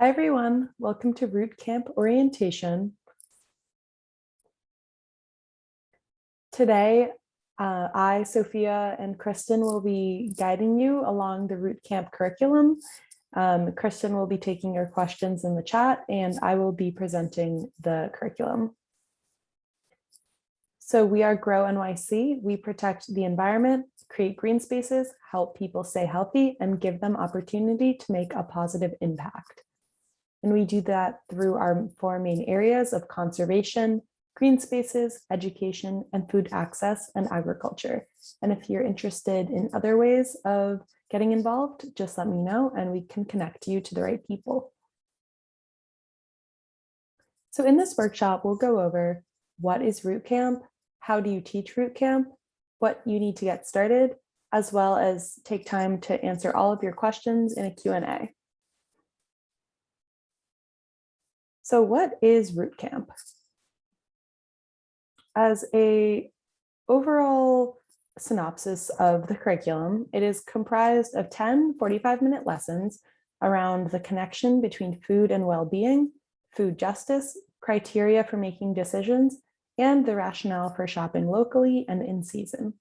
Hi everyone, welcome to Root Camp Orientation. Today, I, Sophia, and Kristen will be guiding you along the Root Camp curriculum. Kristen will be taking your questions in the chat and I will be presenting the curriculum. So we are Grow NYC. We protect the environment, create green spaces, help people stay healthy, and give them opportunity to make a positive impact. And we do that through our four main areas of conservation, green spaces, education, and food access and agriculture. And if you're interested in other ways of getting involved, just let me know and we can connect you to the right people. So in this workshop, we'll go over what is Root Camp, how do you teach Root Camp, what you need to get started, as well as take time to answer all of your questions in a Q&A. So what is Root Camp? As an overall synopsis of the curriculum, it is comprised of 10 45-minute lessons around the connection between food and well-being, food justice, criteria for making decisions, and the rationale for shopping locally and in season.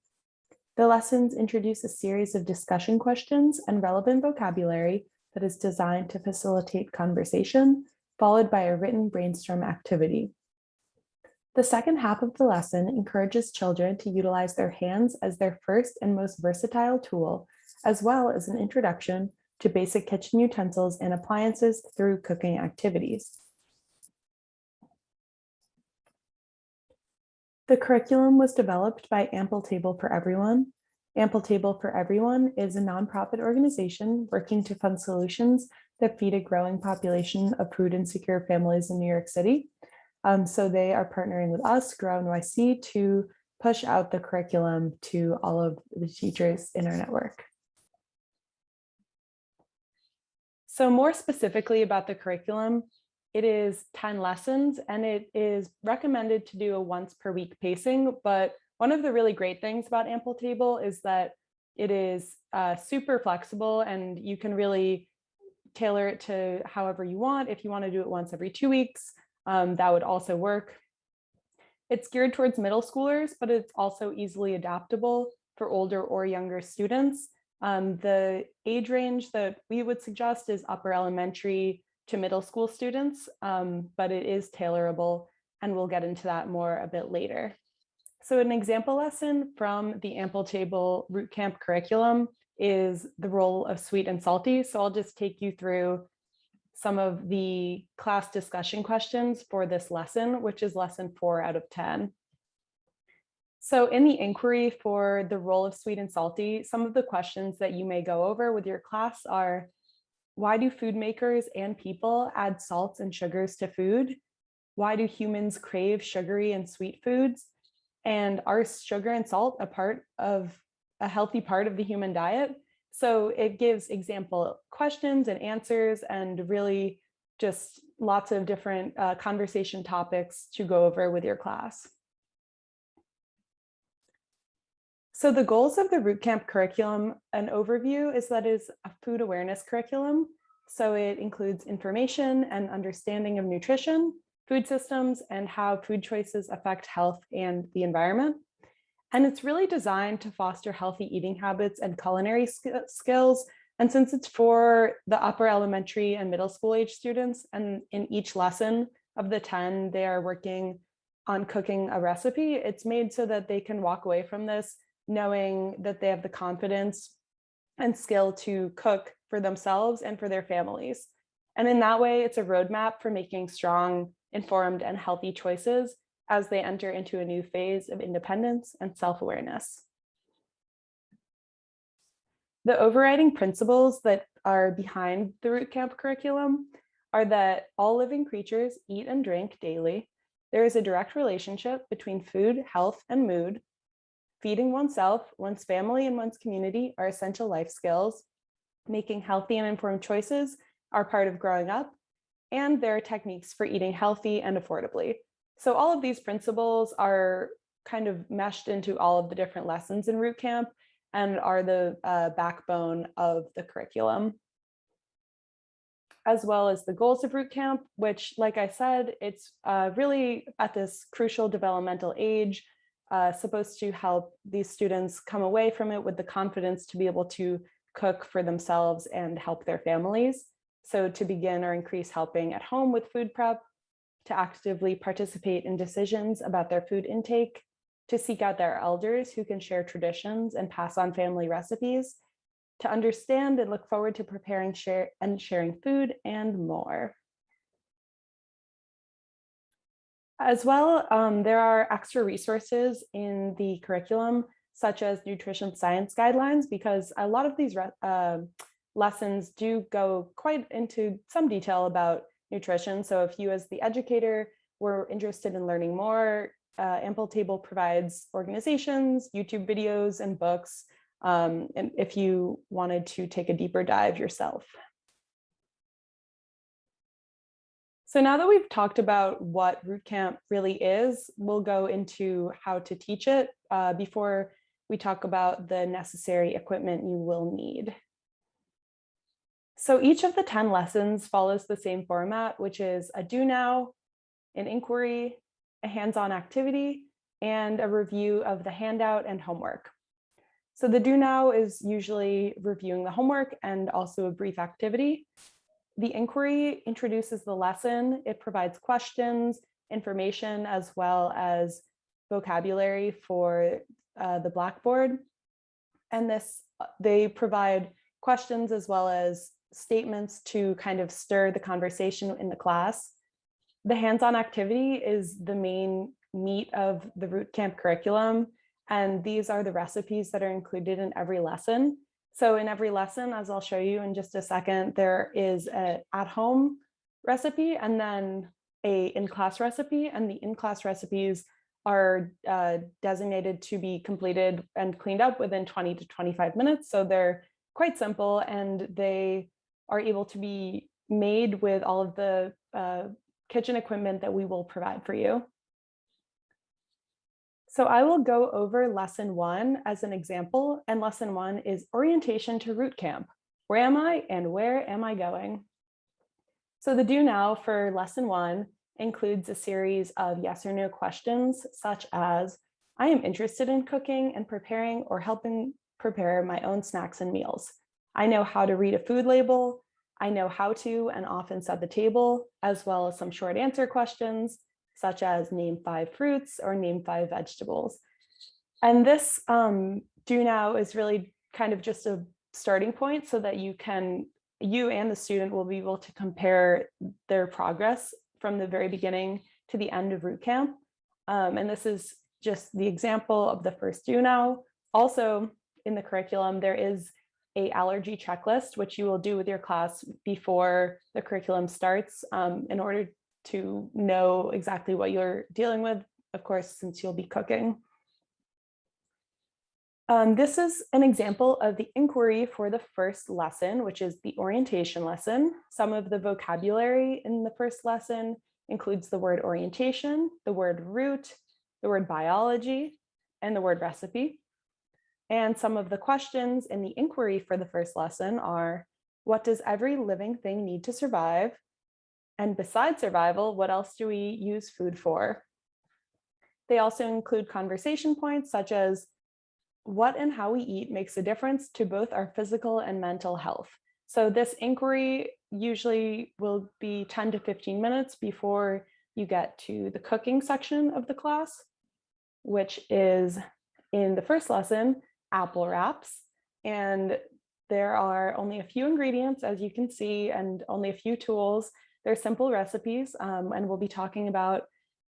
The lessons introduce a series of discussion questions and relevant vocabulary that is designed to facilitate conversation, followed by a written brainstorm activity. The second half of the lesson encourages children to utilize their hands as their first and most versatile tool, as well as an introduction to basic kitchen utensils and appliances through cooking activities. The curriculum was developed by Ample Table for Everyone. Ample Table for Everyone is a nonprofit organization working to fund solutions that feed a growing population of food insecure families in New York City. So they are partnering with us, Grow NYC, to push out the curriculum to all of the teachers in our network. So more specifically about the curriculum, it is 10 lessons and it is recommended to do a once per week pacing. But one of the really great things about Ample Table is that it is super flexible and you can really tailor it to however you want. If you want to do it once every 2 weeks, that would also work. It's geared towards middle schoolers, but it's also easily adaptable for older or younger students. The age range that we would suggest is upper elementary to middle school students, but it is tailorable, and we'll get into that more a bit later. So an example lesson from the Ample Table Root Camp curriculum is the role of sweet and salty. So I'll just take you through some of the class discussion questions for this lesson, which is lesson 4 out of 10. So in the inquiry for the role of sweet and salty, some of the questions that you may go over with your class are, why do food makers and people add salts and sugars to food? Why do humans crave sugary and sweet foods? And are sugar and salt a healthy part of the human diet? So it gives example questions and answers and really just lots of different conversation topics to go over with your class. So the goals of the Root Camp curriculum, an overview is that it is a food awareness curriculum. So it includes information and understanding of nutrition, food systems, and how food choices affect health and the environment. And it's really designed to foster healthy eating habits and culinary skills. And since it's for the upper elementary and middle school age students, and in each lesson of the 10, they are working on cooking a recipe, it's made so that they can walk away from this knowing that they have the confidence and skill to cook for themselves and for their families. And in that way, it's a roadmap for making strong, informed, and healthy choices as they enter into a new phase of independence and self-awareness. The overriding principles that are behind the Root Camp curriculum are that all living creatures eat and drink daily. There is a direct relationship between food, health, and mood. Feeding oneself, one's family, and one's community are essential life skills. Making healthy and informed choices are part of growing up, and there are techniques for eating healthy and affordably. So all of these principles are kind of meshed into all of the different lessons in Root Camp and are the backbone of the curriculum. as well as the goals of root camp, which, like I said, it's really at this crucial developmental age, supposed to help these students come away from it with the confidence to be able to cook for themselves and help their families. So to begin or increase helping at home with food prep, to actively participate in decisions about their food intake, to seek out their elders who can share traditions and pass on family recipes, to understand and look forward to preparing, sharing food, and more. As well, there are extra resources in the curriculum, such as nutrition science guidelines, because a lot of these lessons do go quite into some detail about nutrition. So if you as the educator were interested in learning more, Ample Table provides organizations, YouTube videos, and books, and if you wanted to take a deeper dive yourself. So now that we've talked about what root camp really is, we'll go into how to teach it before we talk about the necessary equipment you will need. So each of the 10 lessons follows the same format, which is a do now, an inquiry, a hands-on activity, and a review of the handout and homework. So the do now is usually reviewing the homework and also a brief activity. The inquiry introduces the lesson. It provides questions, information, as well as vocabulary for the Blackboard. And they provide questions as well as statements to kind of stir the conversation in the class. The hands-on activity is the main meat of the root camp curriculum. And these are the recipes that are included in every lesson. So in every lesson, as I'll show you in just a second, there is an at-home recipe and then a in-class recipe. And the in-class recipes are designated to be completed and cleaned up within 20 to 25 minutes. So they're quite simple and they are able to be made with all of the kitchen equipment that we will provide for you. So I will go over lesson 1 as an example, and lesson 1 is orientation to root camp. Where am I and where am I going? So the do now for lesson 1 includes a series of yes or no questions, such as, I am interested in cooking and preparing or helping prepare my own snacks and meals. I know how to read a food label. I know how to and often set the table, as well as some short answer questions, such as name 5 fruits or name 5 vegetables. And this do now is really kind of just a starting point so that you and the student will be able to compare their progress from the very beginning to the end of root camp. And this is just the example of the first do now. Also in the curriculum, there is an allergy checklist, which you will do with your class before the curriculum starts in order to know exactly what you're dealing with, of course, since you'll be cooking. This is an example of the inquiry for the first lesson, which is the orientation lesson. Some of the vocabulary in the first lesson includes the word orientation, the word root, the word biology, and the word recipe. And some of the questions in the inquiry for the first lesson are, what does every living thing need to survive? And besides survival, what else do we use food for? They also include conversation points such as what and how we eat makes a difference to both our physical and mental health. So this inquiry usually will be 10 to 15 minutes before you get to the cooking section of the class, which is in the first lesson, apple wraps. And there are only a few ingredients, as you can see, and only a few tools. They're simple recipes, and we'll be talking about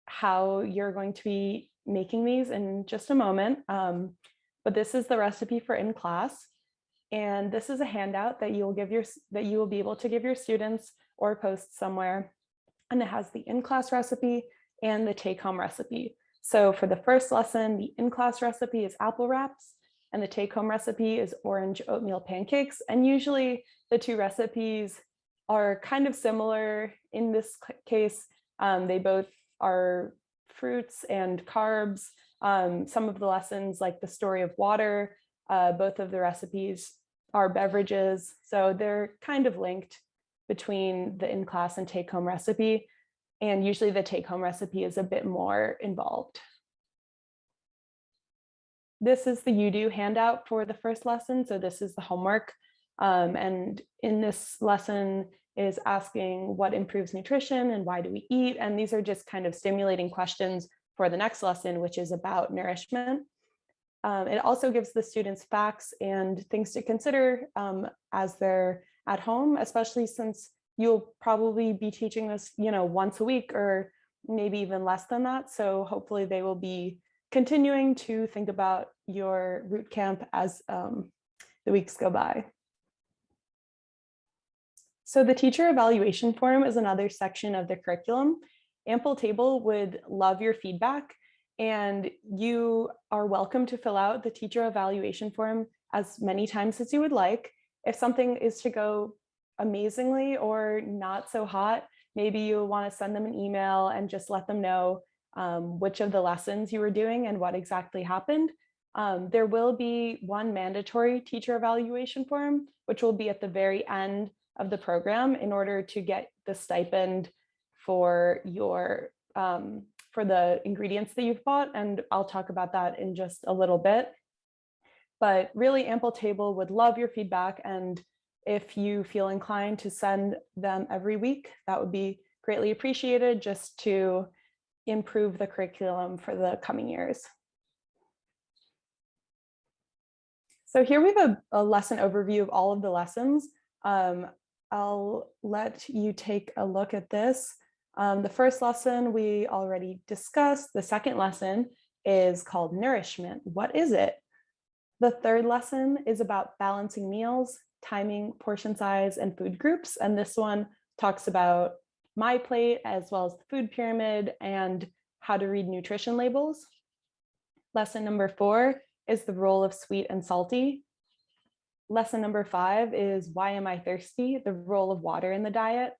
how you're going to be making these in just a moment. But this is the recipe for in class, and this is a handout that you will be able to give your students or post somewhere, and it has the in-class recipe and the take-home recipe. So for the first lesson, the in-class recipe is apple wraps, and the take-home recipe is orange oatmeal pancakes. And usually the two recipes are kind of similar in this case. They both are fruits and carbs. Some of the lessons, like the story of water, both of the recipes are beverages. So they're kind of linked between the in-class and take-home recipe. And usually the take-home recipe is a bit more involved. This is the you do handout for the first lesson. So this is the homework. And in this lesson is asking what improves nutrition and why do we eat? And these are just kind of stimulating questions for the next lesson, which is about nourishment. It also gives the students facts and things to consider as they're at home, especially since you'll probably be teaching this, once a week or maybe even less than that. So hopefully they will be continuing to think about your root camp as the weeks go by. So the teacher evaluation form is another section of the curriculum. Ample Table would love your feedback, and you are welcome to fill out the teacher evaluation form as many times as you would like. If something is to go amazingly or not so hot, maybe you'll want to send them an email and just let them know which of the lessons you were doing and what exactly happened. There will be one mandatory teacher evaluation form, which will be at the very end of the program in order to get the stipend for your for the ingredients that you've bought. And I'll talk about that in just a little bit. But really, Ample Table would love your feedback. And if you feel inclined to send them every week, that would be greatly appreciated, just to improve the curriculum for the coming years. So here we have a lesson overview of all of the lessons. I'll let you take a look at this. The first lesson we already discussed. The second lesson is called Nourishment. What is it? The third lesson is about balancing meals, timing, portion size, and food groups. And this one talks about My Plate as well as the food pyramid and how to read nutrition labels. Lesson number 4 is the role of sweet and salty. Lesson number 5 is Why Am I Thirsty? The role of water in the diet.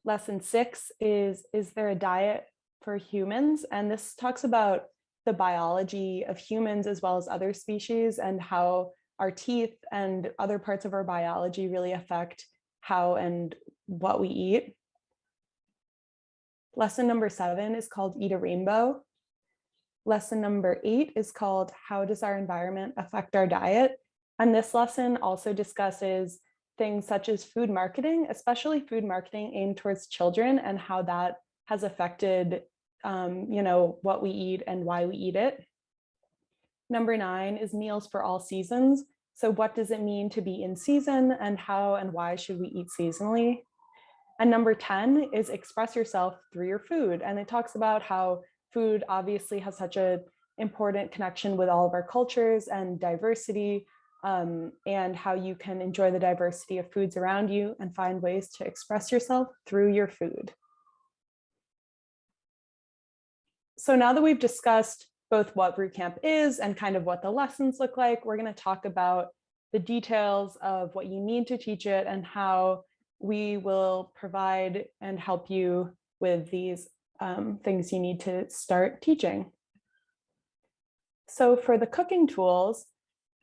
Lesson 6 is there a diet for humans? And this talks about the biology of humans as well as other species and how our teeth and other parts of our biology really affect how and what we eat. Lesson number 7 is called Eat a Rainbow. Lesson number 8 is called How Does Our Environment Affect Our Diet? And this lesson also discusses things such as food marketing, especially food marketing aimed towards children and how that has affected what we eat and why we eat it. Number 9 is Meals for All Seasons. So what does it mean to be in season and how and why should we eat seasonally? And number 10 is Express Yourself Through Your Food. And it talks about how food obviously has such an important connection with all of our cultures and diversity, and how you can enjoy the diversity of foods around you and find ways to express yourself through your food. So now that we've discussed both what root camp is and kind of what the lessons look like, we're going to talk about the details of what you need to teach it and how we will provide and help you with these things you need to start teaching. So for the cooking tools,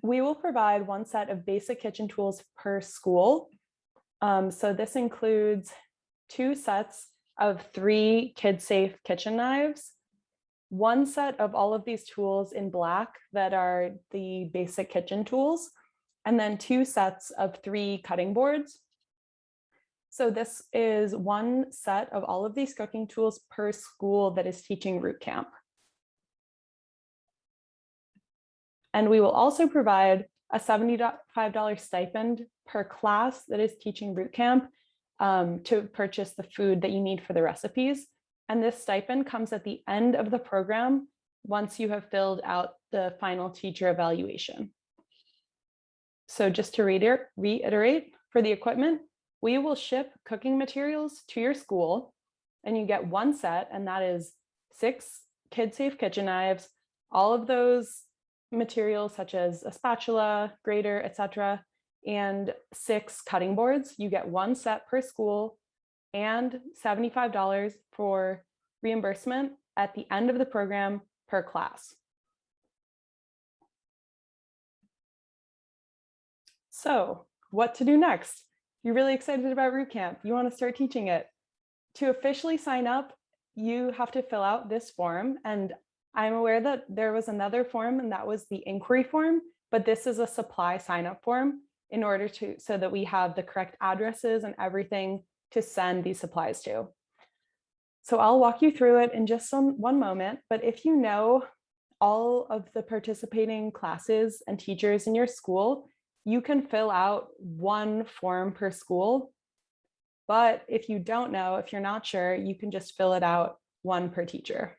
we will provide one set of basic kitchen tools per school. So this includes 2 sets of 3 kid-safe kitchen knives, 1 set of all of these tools in black that are the basic kitchen tools, and then 2 sets of 3 cutting boards. So this is 1 set of all of these cooking tools per school that is teaching root camp. And we will also provide a $75 stipend per class that is teaching root camp to purchase the food that you need for the recipes. And this stipend comes at the end of the program once you have filled out the final teacher evaluation. So just to reiterate, for the equipment, we will ship cooking materials to your school and you get 1 set, and that is 6 kid-safe kitchen knives, all of those materials such as a spatula, grater, etc., and 6 cutting boards. You get 1 set per school and $75 for reimbursement at the end of the program per class. So what to do next? You're really excited about root camp. You want to start teaching it. To officially sign up, you have to fill out this form. And I'm aware that there was another form, and that was the inquiry form, but this is a supply sign up form in order to, so that we have the correct addresses and everything to send these supplies to. So I'll walk you through it in just one moment, but if you know all of the participating classes and teachers in your school, you can fill out one form per school. But if you don't know, if you're not sure, you can just fill it out one per teacher.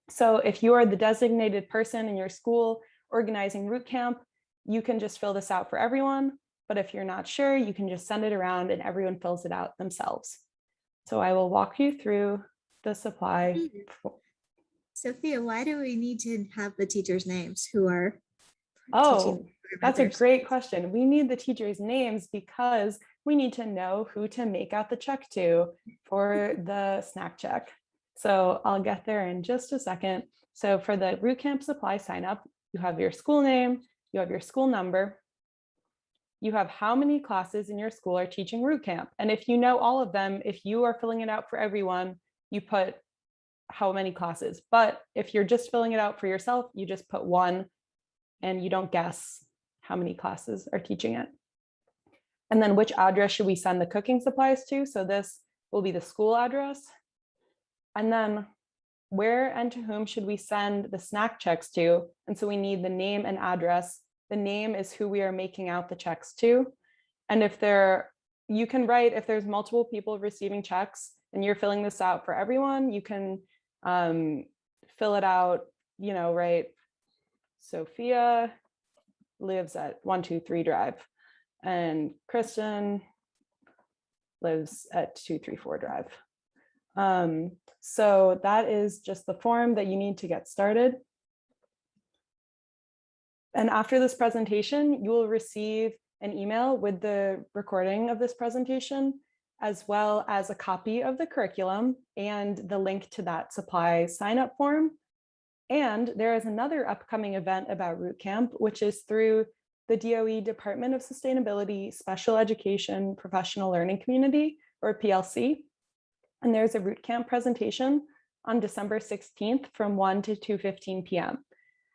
So if you are the designated person in your school organizing root camp, you can just fill this out for everyone. But if you're not sure, you can just send it around and everyone fills it out themselves. So I will walk you through the supply. Sophia, why do we need to have the teachers' names who are teaching? That's a great question. We need the teachers' names because we need to know who to make out the check to for the snack check. So I'll get there in just a second. So for the root camp supply sign up, you have your school name, you have your school number, you have how many classes in your school are teaching root camp. And if you know all of them, if you are filling it out for everyone, you put how many classes. But if you're just filling it out for yourself, you just put one and you don't guess how many classes are teaching it. And then which address should we send the cooking supplies to? So this will be the school address. And then where and to whom should we send the snack checks to? And so we need the name and address. The name is who we are making out the checks to. And if you can write, if there's multiple people receiving checks and you're filling this out for everyone, you can fill it out, right? Sophia lives at 123 Drive and Kristen lives at 234 Drive. So that is just the form that you need to get started. And after this presentation, you will receive an email with the recording of this presentation, as well as a copy of the curriculum and the link to that supply sign-up form. And there is another upcoming event about root camp, which is through the DOE Department of Sustainability Special Education Professional Learning Community, or PLC. And there's a root camp presentation on December 16th from 1 to 2:15 p.m.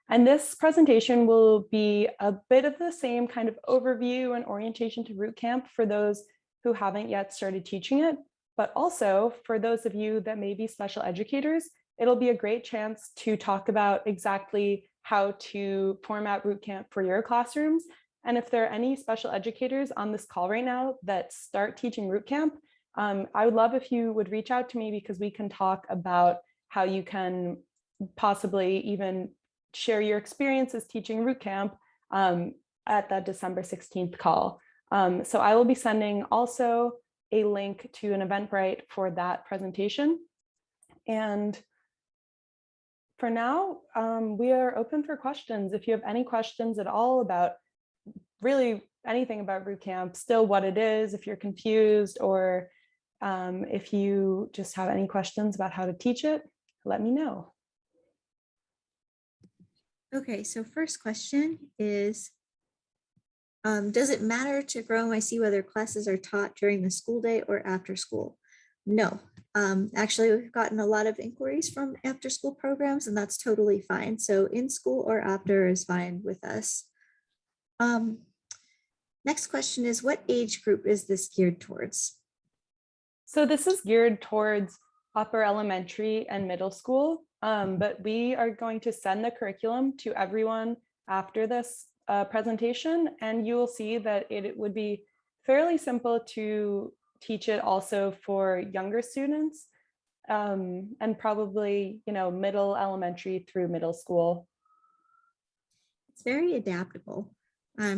And this presentation will be a bit of the same kind of overview and orientation to root camp for those who haven't yet started teaching it, but also for those of you that may be special educators, it'll be a great chance to talk about exactly how to format root camp for your classrooms. And if there are any special educators on this call right now that start teaching root camp, I would love if you would reach out to me because we can talk about how you can possibly even share your experiences teaching root camp at that December 16th call. So I will be sending also a link to an Eventbrite for that presentation. And for now, we are open for questions. If you have any questions at all about really anything about root camp, still what it is, if you're confused, or if you just have any questions about how to teach it, let me know. Okay, so first question is, does it matter to Grow MIC whether classes are taught during the school day or after school? No. Actually, we've gotten a lot of inquiries from after school programs, and that's totally fine. So in school or after is fine with us. Next question is, what age group is this geared towards? So this is geared towards upper elementary and middle school, but we are going to send the curriculum to everyone after this presentation, and you will see that it would be fairly simple to teach it also for younger students, and probably, middle elementary through middle school. It's very adaptable.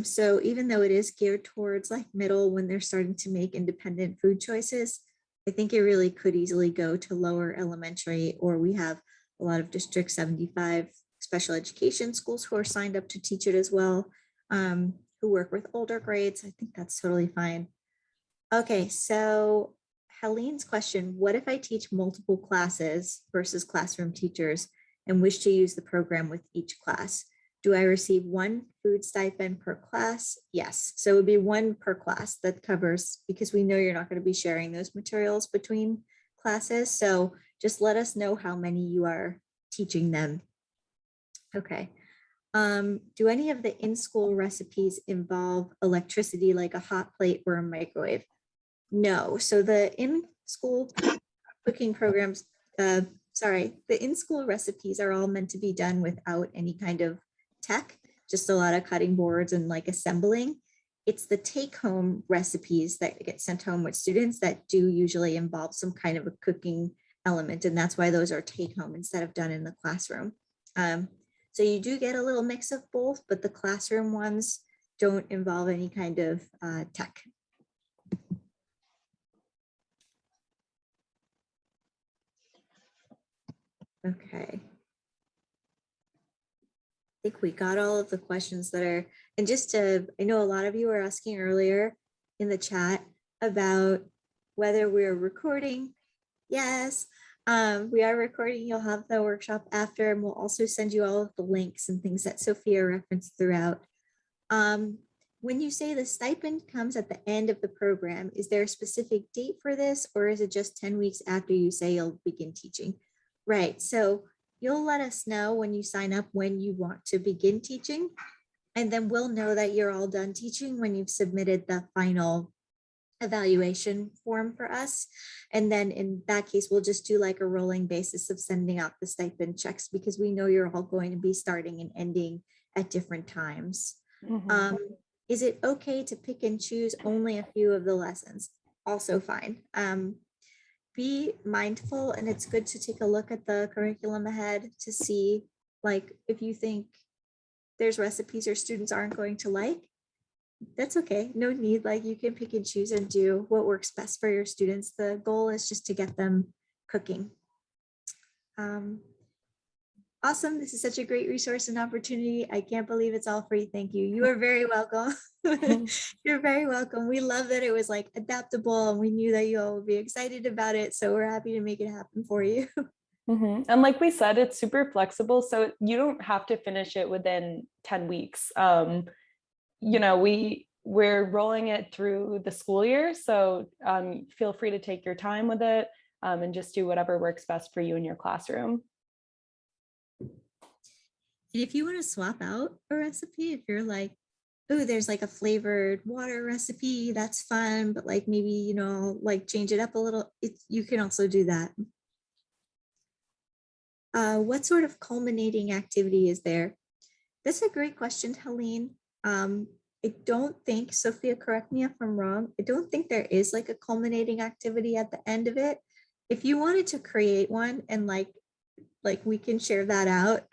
So even though it is geared towards like middle when they're starting to make independent food choices, I think it really could easily go to lower elementary, or we have a lot of District 75 special education schools who are signed up to teach it as well, who work with older grades. I think that's totally fine. Okay, so Helene's question, what if I teach multiple classes versus classroom teachers and wish to use the program with each class? Do I receive one food stipend per class? Yes. So it would be one per class that covers, because we know you're not going to be sharing those materials between classes. So just let us know how many you are teaching them. Okay. Do any of the in-school recipes involve electricity, like a hot plate or a microwave? No. So the in-school cooking programs, the in-school recipes are all meant to be done without any kind of tech, just a lot of cutting boards and like assembling. It's the take-home recipes that get sent home with students that do usually involve some kind of a cooking element, and that's why those are take-home instead of done in the classroom. So you do get a little mix of both, but the classroom ones don't involve any kind of tech. Okay. I think we got all of the questions that are, and just to, I know a lot of you were asking earlier in the chat about whether we're recording. Yes, we are recording. You'll have the workshop after, and we'll also send you all of the links and things that Sophia referenced throughout. When you say the stipend comes at the end of the program, is there a specific date for this, or is it just 10 weeks after you say you'll begin teaching? Right, so you'll let us know when you sign up when you want to begin teaching, and then we'll know that you're all done teaching when you've submitted the final evaluation form for us. And then in that case, we'll just do like a rolling basis of sending out the stipend checks, because we know you're all going to be starting and ending at different times. Mhm. Is it okay to pick and choose only a few of the lessons? Also fine. Be mindful, and it's good to take a look at the curriculum ahead to see, like, if you think there's recipes your students aren't going to like, that's okay. No need, like, you can pick and choose and do what works best for your students. The goal is just to get them cooking. Awesome. This is such a great resource and opportunity. I can't believe it's all free. Thank you. You are very welcome. You're very welcome. We love that it was like adaptable, and we knew that you all would be excited about it. So we're happy to make it happen for you. And like we said, it's super flexible, so you don't have to finish it within 10 weeks. You know, we're rolling it through the school year, so feel free to take your time with it, and just do whatever works best for you in your classroom. And if you want to swap out a recipe, if you're like, oh, there's like a flavored water recipe, that's fun, but like maybe, you know, like change it up a little, you can also do that. What sort of culminating activity is there? That's a great question, Helene. I don't think, Sophia, correct me if I'm wrong, I don't think there is like a culminating activity at the end of it. If you wanted to create one and like we can share that out.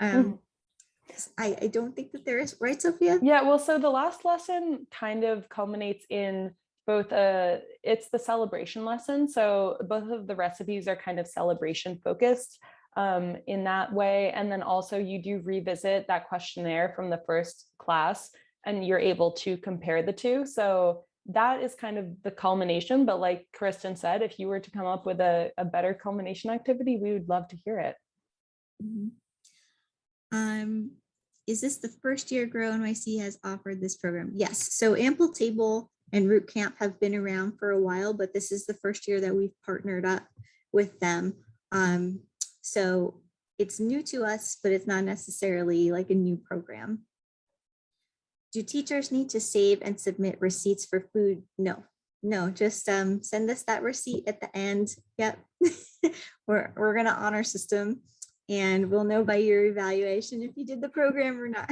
I don't think that there is, right, Sophia? Yeah, well, so the last lesson kind of culminates in both it's the celebration lesson. So both of the recipes are kind of celebration focused in that way. And then also you do revisit that questionnaire from the first class, and you're able to compare the two. So that is kind of the culmination. But like Kristen said, if you were to come up with a better culmination activity, we would love to hear it. Is this the first year Grow NYC has offered this program? Yes. So Ample Table and Root Camp have been around for a while, but this is the first year that we've partnered up with them. So it's new to us, but it's not necessarily like a new program. Do teachers need to save and submit receipts for food? No, just send us that receipt at the end. Yep. we're gonna honor system, and we'll know by your evaluation if you did the program or not.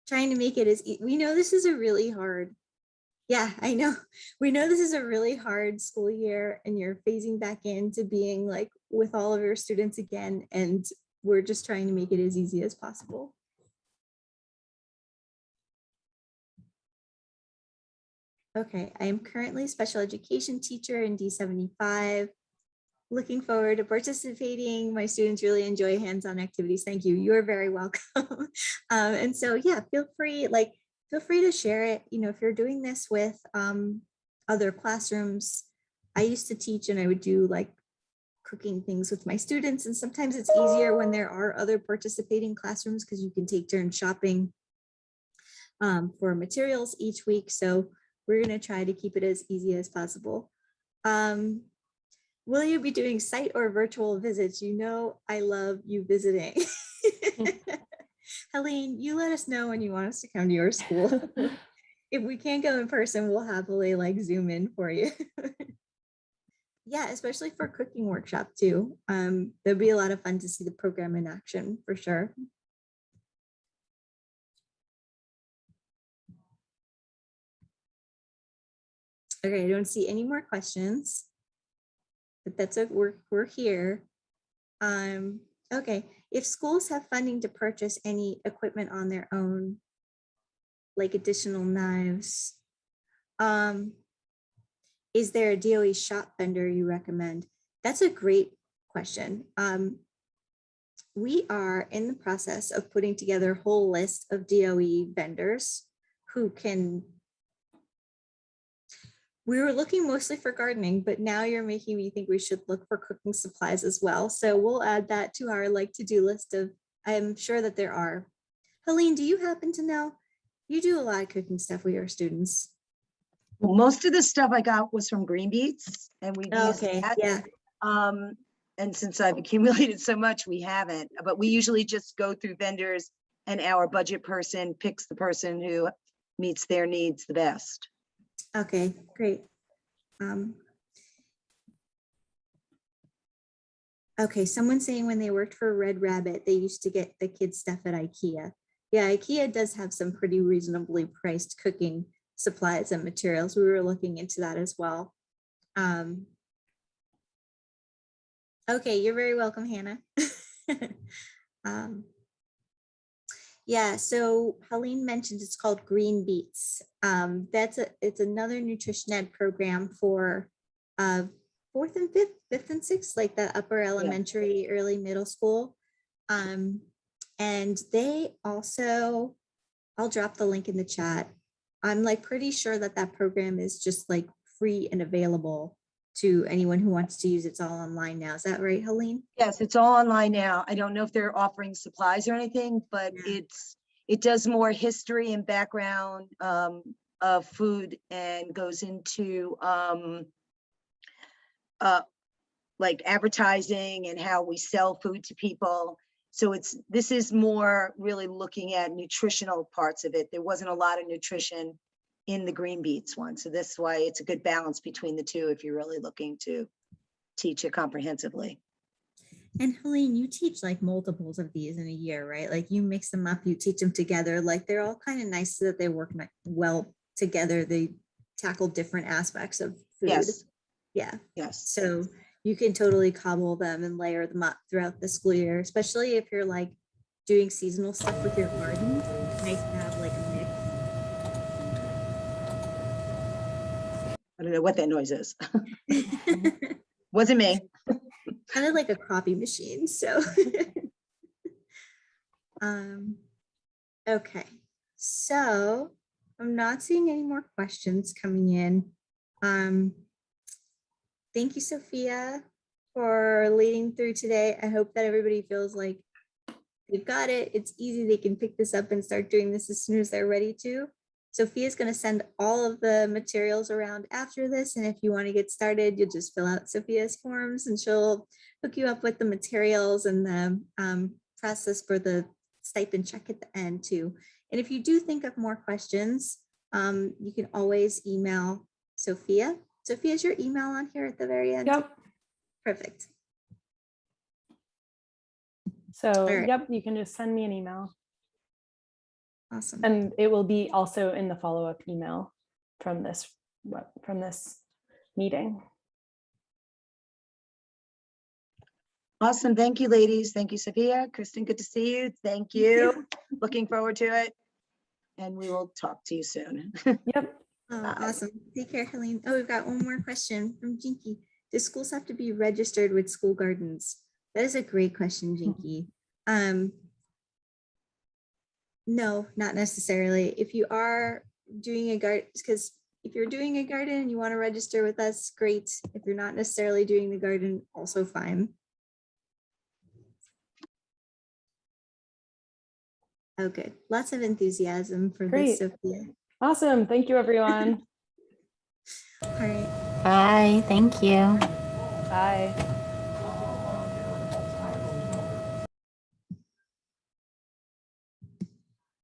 Trying to make it as, we know this is a really hard, yeah, I know. We know this is a really hard school year, and you're phasing back into being like with all of your students again, and we're just trying to make it as easy as possible. Okay, I am currently a special education teacher in D75. Looking forward to participating. My students really enjoy hands-on activities. Thank you. You are very welcome. And so, yeah, feel free to share it. You know, if you're doing this with other classrooms, I used to teach, and I would do like cooking things with my students. And sometimes it's easier when there are other participating classrooms because you can take turns shopping for materials each week. So we're going to try to keep it as easy as possible. Will you be doing site or virtual visits? You know, I love you visiting. Helene, you let us know when you want us to come to your school. If we can't go in person, we'll happily like Zoom in for you. Yeah, especially for cooking workshop too. There'll be a lot of fun to see the program in action for sure. Okay, I don't see any more questions, but that's it. We're here. Okay, if schools have funding to purchase any equipment on their own, like additional knives, is there a DOE shop vendor you recommend? That's a great question. We are in the process of putting together a whole list of DOE vendors who can. We were looking mostly for gardening, but now you're making me think we should look for cooking supplies as well. So we'll add that to our like to-do list of, I'm sure that there are. Helene, do you happen to know? You do a lot of cooking stuff with your students. Well, most of the stuff I got was from Green Beets, and we've used Okay, that. yeah. And since I've accumulated so much, we haven't, but we usually just go through vendors and our budget person picks the person who meets their needs the best. Okay, great. Okay, someone's saying when they worked for Red Rabbit, they used to get the kids stuff at IKEA. Yeah, IKEA does have some pretty reasonably priced cooking supplies and materials. We were looking into that as well. Okay, you're very welcome, Hannah. Yeah, so Helene mentioned it's called Green Beets. It's another nutrition ed program for fifth and sixth, like the upper elementary, early middle school. And they also, I'll drop the link in the chat. I'm like pretty sure that that program is just like free and available to anyone who wants to use it. It's all online now. Is that right, Helene? Yes, it's all online now. I don't know if they're offering supplies or anything, but it does more history and background of food and goes into like advertising and how we sell food to people. So this is more really looking at nutritional parts of it. There wasn't a lot of nutrition in the Green Beets one. So that's why it's a good balance between the two if you're really looking to teach it comprehensively. And Helene, you teach like multiples of these in a year, right? Like you mix them up, you teach them together. Like they're all kind of nice so that they work well together. They tackle different aspects of food. Yes. Yeah. Yes. So you can totally cobble them and layer them up throughout the school year, especially if you're like doing seasonal stuff with your garden. It's nice to have like a mix. I don't know what that noise is. Wasn't me. Kind of like a coffee machine. So, okay. So I'm not seeing any more questions coming in. Thank you, Sophia, for leading through today. I hope that everybody feels like they've got it. It's easy. They can pick this up and start doing this as soon as they're ready to. Sophia's going to send all of the materials around after this. And if you want to get started, you'll just fill out Sophia's forms and she'll hook you up with the materials and the process for the stipend check at the end too. And if you do think of more questions, you can always email Sophia. Sophia, is your email on here at the very end? Yep. Perfect. So, right. yep, you can just send me an email. Awesome. And it will be also in the follow-up email from this meeting. Awesome. Thank you, ladies. Thank you, Sophia. Kristen, good to see you. Thank you. Looking forward to it. And we will talk to you soon. Yep. Oh, awesome. Take care, Helene. Oh, we've got one more question from Jinky. Do schools have to be registered with school gardens? That is a great question, Jinky. No, not necessarily. If you are doing a garden, because if you're doing a garden and you want to register with us, great. If you're not necessarily doing the garden, also fine. Okay, lots of enthusiasm for Great. this, Sophia. Awesome. Thank you, everyone. All right. Bye. Thank you. Bye.